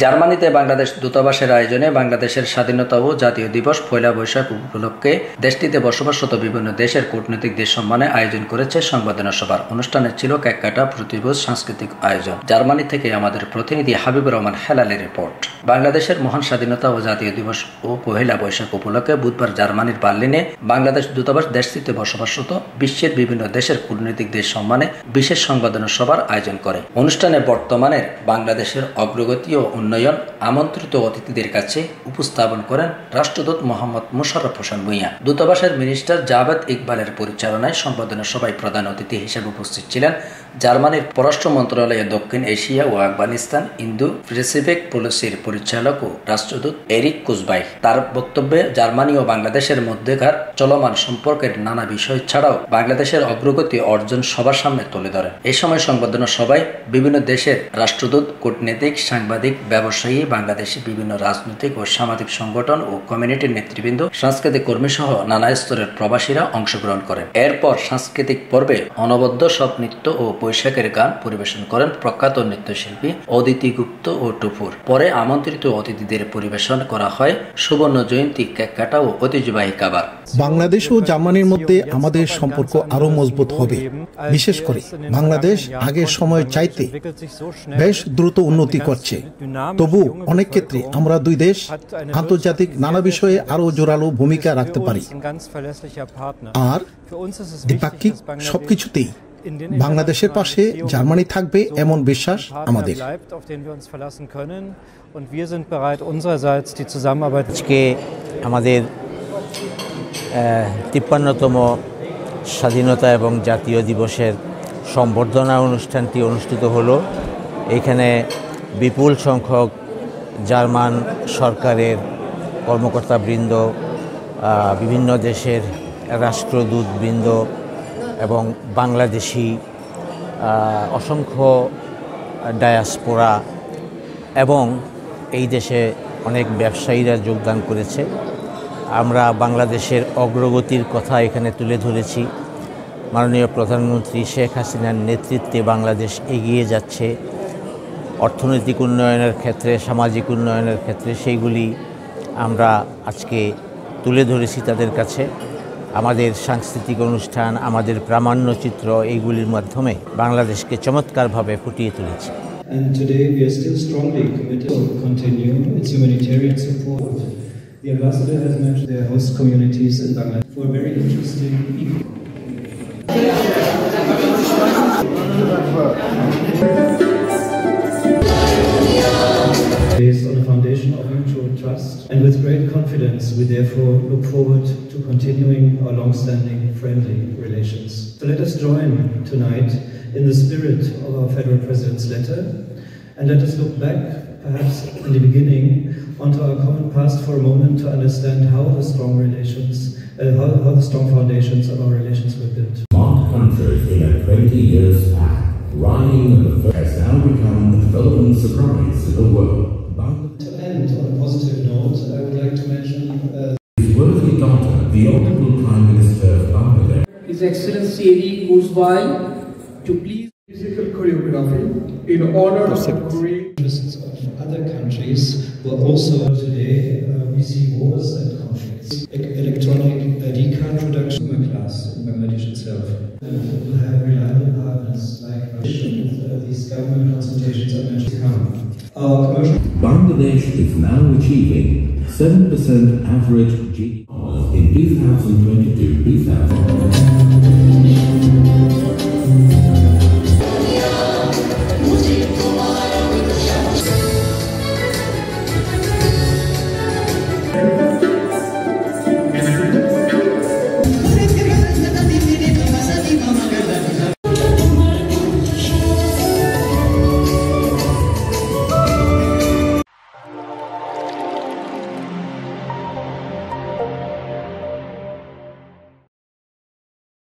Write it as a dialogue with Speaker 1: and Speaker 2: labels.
Speaker 1: জার্মানিতে বাংলাদেশ দূতাবাসের আয়োজনে বাংলাদেশের স্বাধীনতা ও জাতীয় দিবস পয়লা বৈশাখ উপলক্ষে দেশটিতে বসবাসরত বিভিন্ন দেশের কূটনৈতিকদের সম্মানে আয়োজন করেছে সংবর্ধনা সভার। অনুষ্ঠানে ছিল কেক কাটা, প্রতিভোজ, সাংস্কৃতিক আয়োজন। জার্মানি থেকে আমাদের প্রতিনিধি হাবিবুর রহমান হেলালের রিপোর্ট। বাংলাদেশের মহান স্বাধীনতা ও জাতীয় দিবস ও পহেলা বৈশাখ উপলক্ষে বুধবার জার্মানির বার্লিনে বাংলাদেশ দূতাবাস দেশটিতে বসবাসরত বিশ্বের বিভিন্ন দেশের কূটনৈতিকদের সম্মানে বিশেষ সংবর্ধনা সভার আয়োজন করে। অনুষ্ঠানে বর্তমানের বাংলাদেশের অগ্রগতি ও উন্নয়ন আমন্ত্রিত অতিথিদের কাছে উপস্থাপন করেন রাষ্ট্রদূত মোহাম্মদ মোশাররফ হোসেন ভূঁইয়া। দূতাবাসের মিনিস্টার জাভেদ ইকবালের পরিচালনায় সংবর্ধনা সভায় প্রধান অতিথি হিসেবে উপস্থিত ছিলেন জার্মানির পররাষ্ট্র মন্ত্রণালয়ের দক্ষিণ এশিয়া ও আফগানিস্তান ইন্দো প্যাসিফিক পলিসির পরিচালক ও রাষ্ট্রদূত এরিক কুজবাই। তার বক্তব্যে জার্মানি ও বাংলাদেশের মধ্যকার চলমান সম্পর্কের নানা বিষয় ছাড়াও বাংলাদেশের অগ্রগতি অর্জন সবার সামনে তুলে ধরেন। এই সময় সংবর্ধনা সভায় বিভিন্ন দেশের রাষ্ট্রদূত, কূটনীতিক, সাংবাদিক, ব্যবসায়ী, বাংলাদেশের বিভিন্ন রাজনৈতিক ও সামাজিক সংগঠন ও কমিউনিটির নেতৃবৃন্দ, সাংস্কৃতিক কর্মী সহ নানা স্তরের প্রবাসীরা অংশগ্রহণ করেন। এরপর সাংস্কৃতিক পর্বে অনবদ্য সব নৃত্য ও বৈশাখের গান পরিবেশন করেন প্রখ্যাত নৃত্যশিল্পী অদিতি গুপ্ত ও টুপুর। পরে আমন্ত্রিত অতিথিদের পরিবেশন করা হয় সুবর্ণ জয়ন্তী, কেক কাটা ও ঐতিহ্যবাহী খাবার।
Speaker 2: বাংলাদেশ ও জার্মানির মধ্যে আমাদের সম্পর্ক আরো মজবুত হবে। বিশেষ করে বাংলাদেশ আগের সময় চাইতে বেশ দ্রুত উন্নতি করছে। তবু অনেক ক্ষেত্রে আমরা দুই দেশ আন্তর্জাতিক নানা বিষয়ে আরো জোরালো ভূমিকা রাখতে পারি। আর দ্বিপাক্ষিক সবকিছুতেই বাংলাদেশের পাশে জার্মানি থাকবে এমন বিশ্বাস আমাদের।
Speaker 3: আজকে আমাদের 53তম স্বাধীনতা এবং জাতীয় দিবসের সম্বর্ধনা অনুষ্ঠানটি অনুষ্ঠিত হলো। এখানে বিপুল সংখ্যক জার্মান সরকারের কর্মকর্তাবৃন্দ, বিভিন্ন দেশের রাষ্ট্রদূতবৃন্দ এবং বাংলাদেশি অসংখ্য ডায়াসপোরা এবং এই দেশে অনেক ব্যবসায়ীরা যোগদান করেছে। আমরা বাংলাদেশের অগ্রগতির কথা এখানে তুলে ধরেছি। মাননীয় প্রধানমন্ত্রী শেখ হাসিনার নেতৃত্বে বাংলাদেশ এগিয়ে যাচ্ছে অর্থনৈতিক উন্নয়নের ক্ষেত্রে, সামাজিক উন্নয়নের ক্ষেত্রে, সেইগুলি আমরা আজকে তুলে ধরেছি তাদের কাছে। আমাদের সাংস্কৃতিক অনুষ্ঠান, আমাদের প্রামাণ্যচিত্র, এইগুলির মাধ্যমে বাংলাদেশকে চমৎকারভাবে ফুটিয়ে তুলেছি।
Speaker 4: And today we are still strongly committed to continue its humanitarian support. The ambassador has mentioned their host communities in Bangladesh for a very interesting based on a foundation of mutual trust, and with great confidence we therefore look forward to continuing our long-standing friendly relations. So let us join tonight in the spirit of our Federal President's letter, and let us look back, perhaps in the beginning, onto our common past for a moment to understand how the strong relations, how the strong foundations of our relations were built.
Speaker 5: Smart countries in a 20 years span, riding in the has now become a development surprise to the world.
Speaker 4: To end on a positive note, I would like to mention
Speaker 5: His worthy daughter, the Honorable Prime Minister of Bangladesh,
Speaker 6: His Excellency Erik Kurzweil, to please musical choreography in honor of the great
Speaker 4: interests of other countries who are also today we see wars and conflicts. Electronic ID card production class in Bangladesh itself. Will have reliable partners like Russia. These government consultations are meant to come.
Speaker 5: Bangladesh is now achieving 7% average GDP in 2020.